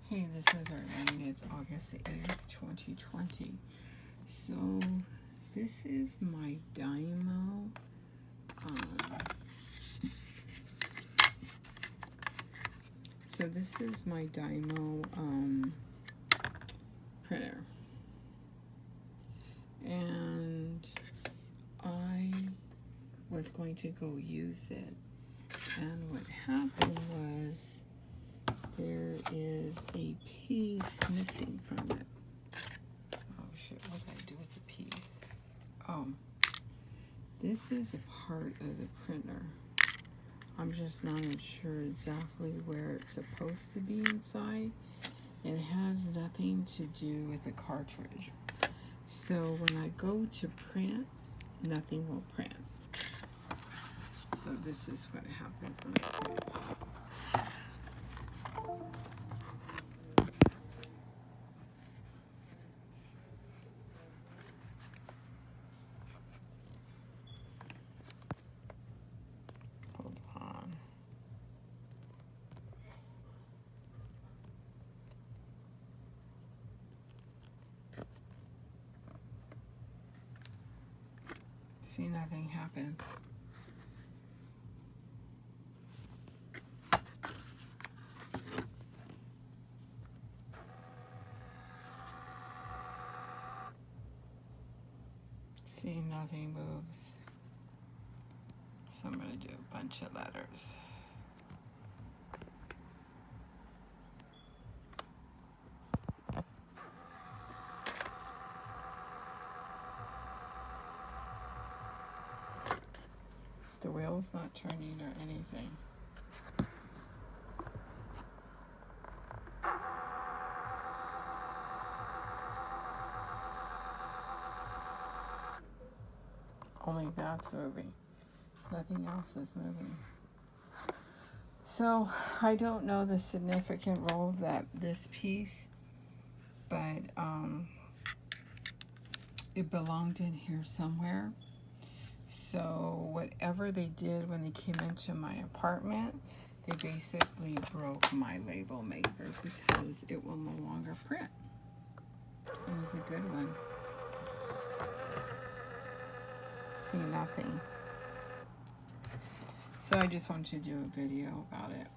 Hey, this is Arlene. It's August 8th, 2020. So, this is my Dymo. This is my Dymo printer. And I was going to go use it. And what happened was there is a piece missing from it. Oh shit, what did I do with the piece? Oh, this is a part of the printer. I'm just not sure exactly where it's supposed to be inside. It has nothing to do with the cartridge. So when I go to print, nothing will print. So this is what happens when I print. Hold on. See, nothing happens. See, nothing moves. So I'm going to do a bunch of letters. The wheel's not turning or anything. Only that's moving. Nothing else is moving. So I don't know the significant role of this piece, but it belonged in here somewhere. So whatever they did when they came into my apartment, they basically broke my label maker because it will no longer print. It was a good one. See, nothing. So I just wanted to do a video about it.